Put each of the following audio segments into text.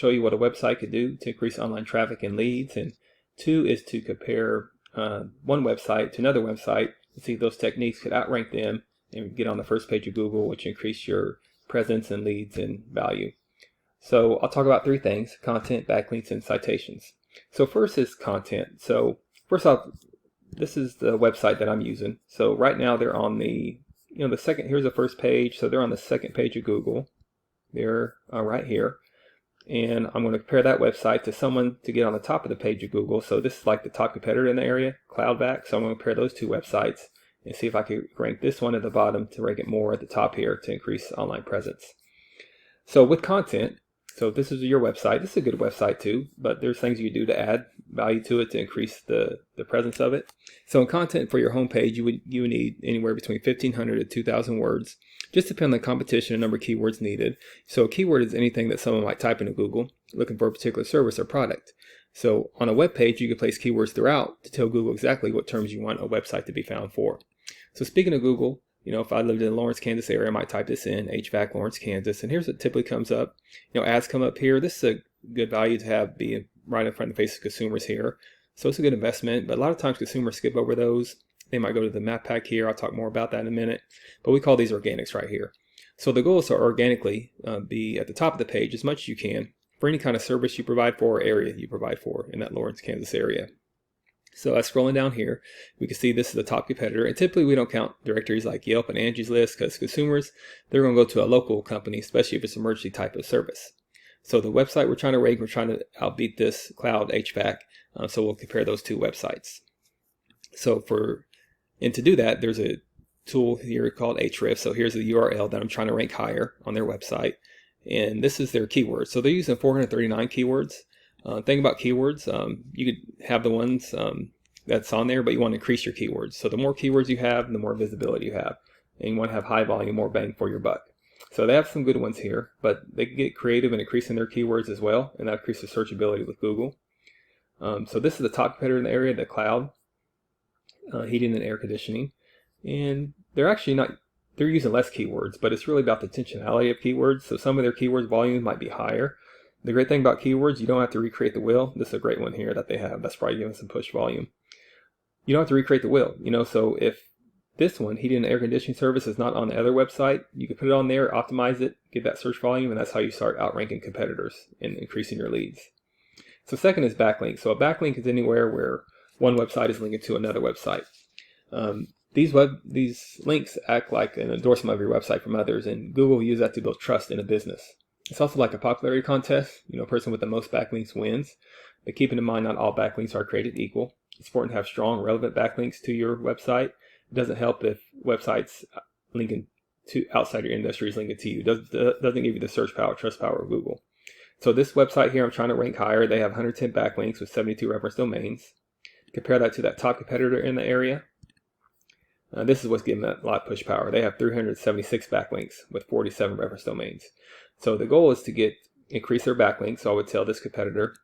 show you what a website could do to increase online traffic and leads, and 2 is to compare one website to another website and see if those techniques could outrank them and get on the first page of Google, which increase your presence and leads and value. So I'll talk about 3 things: content, backlinks, and citations. So first is content. So first off, this is the website that I'm using. So right now they're on the, the second, here's the first page. So they're on the second page of Google. They're right here. And I'm going to compare that website to someone to get on the top of the page of Google. So this is like the top competitor in the area, CloudVac. So I'm going to compare those 2 websites and see if I can rank this one at the bottom to rank it more at the top here to increase online presence. So with content, so this is your website. This is a good website too, but there's things you do to add value to it to increase the presence of it. So in content for your homepage, you would need anywhere between 1,500 to 2,000 words. Just depend on the competition and number of keywords needed. So a keyword is anything that someone might type into Google looking for a particular service or product. So on a web page, you can place keywords throughout to tell Google exactly what terms you want a website to be found for. So speaking of Google, if I lived in the Lawrence, Kansas area, I might type this in, HVAC Lawrence, Kansas, and here's what typically comes up. Ads come up here. This is a good value to have be right in front of the face of consumers here. So it's a good investment, but a lot of times consumers skip over those. They might go to the map pack here. I'll talk more about that in a minute, but we call these organics right here. So the goal is to organically be at the top of the page as much as you can for any kind of service you provide for or area you provide for in that Lawrence, Kansas area. So as scrolling down here, we can see this is the top competitor, and typically we don't count directories like Yelp and Angie's List because consumers, they're going to go to a local company, especially if it's an emergency type of service. So the website we're trying to rank, we're trying to outbeat this Cloud HVAC, so we'll compare those 2 websites. And to do that, there's a tool here called Ahrefs. So here's the URL that I'm trying to rank higher on their website, and this is their keywords. So they're using 439 keywords. Thing about keywords, you could have the ones that's on there, but you want to increase your keywords. So the more keywords you have, the more visibility you have, and you want to have high volume, more bang for your buck. So they have some good ones here, but they can get creative in increasing their keywords as well, and that increases searchability with Google. So this is the top competitor in the area, the Cloud Heating and Air Conditioning, and they're actually not, they're using less keywords, but it's really about the intentionality of keywords. So some of their keywords volume might be higher. The great thing about keywords, you don't have to recreate the wheel. This is a great one here that they have. That's probably giving some push volume. You don't have to recreate the wheel. So if this one, heating and air conditioning service, is not on the other website, you can put it on there, optimize it, get that search volume, and that's how you start outranking competitors and increasing your leads. So second is backlink. So a backlink is anywhere where one website is linking to another website. These links act like an endorsement of your website from others, and Google will use that to build trust in a business. It's also like a popularity contest. A person with the most backlinks wins. But keeping in mind, not all backlinks are created equal. It's important to have strong, relevant backlinks to your website. It doesn't help if websites linking to outside your industry is linking to you. It doesn't give you the search power, trust power of Google. So this website here, I'm trying to rank higher. They have 110 backlinks with 72 reference domains. Compare that to that top competitor in the area. This is what's giving that a lot of push power. They have 376 backlinks with 47 reference domains. So the goal is to increase their backlinks. So I would tell this competitor,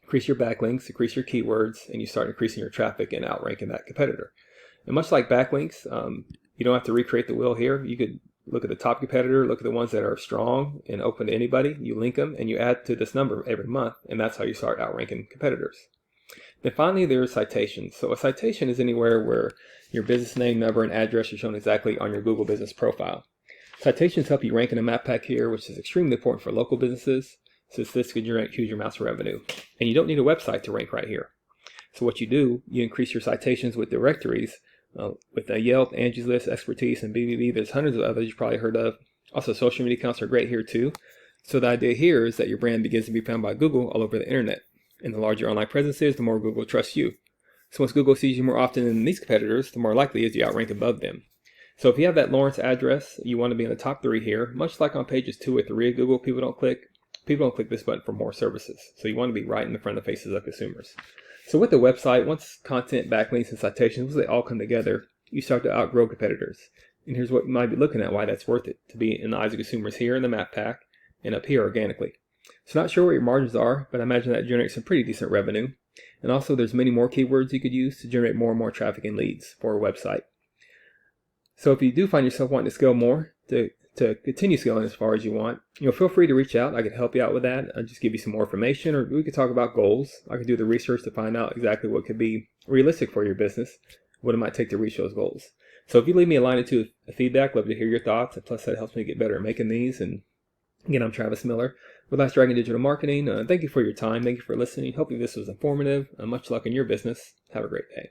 increase your backlinks, increase your keywords, and you start increasing your traffic and outranking that competitor. And much like backlinks, you don't have to recreate the wheel here. You could look at the top competitor, look at the ones that are strong and open to anybody. You link them and you add to this number every month, and that's how you start outranking competitors. Then finally, there's citations. So a citation is anywhere where your business name, number, and address are shown exactly on your Google business profile. Citations help you rank in a map pack here, which is extremely important for local businesses, since this could generate huge amounts of revenue. And you don't need a website to rank right here. So what you do, you increase your citations with directories, with Yelp, Angie's List, Expertise, and BBB. There's hundreds of others you've probably heard of. Also, social media accounts are great here too. So the idea here is that your brand begins to be found by Google all over the internet. And the larger your online presence is, the more Google trusts you. So once Google sees you more often than these competitors, the more likely it is you outrank above them. So if you have that Lawrence address, you want to be in the top 3 here. Much like on pages 2 or 3 of Google, people don't click this button for more services. So you want to be right in the front of the faces of consumers. So with the website, once content, backlinks, and citations, they all come together, you start to outgrow competitors. And here's what you might be looking at, why that's worth it, to be in the eyes of consumers here in the map pack and up here organically. So not sure what your margins are, but I imagine that generates some pretty decent revenue. And also there's many more keywords you could use to generate more and more traffic and leads for a website. So if you do find yourself wanting to scale more to to continue scaling as far as you want, feel free to reach out. I could help you out with that. I'll just give you some more information, or we could talk about goals. I could do the research to find out exactly what could be realistic for your business, what it might take to reach those goals. So if you leave me a line or two of feedback, love to hear your thoughts. And plus, that helps me get better at making these. And again, I'm Travis Miller with Last Dragon Digital Marketing. Thank you for your time. Thank you for listening. Hopefully this was informative. Much luck in your business. Have a great day.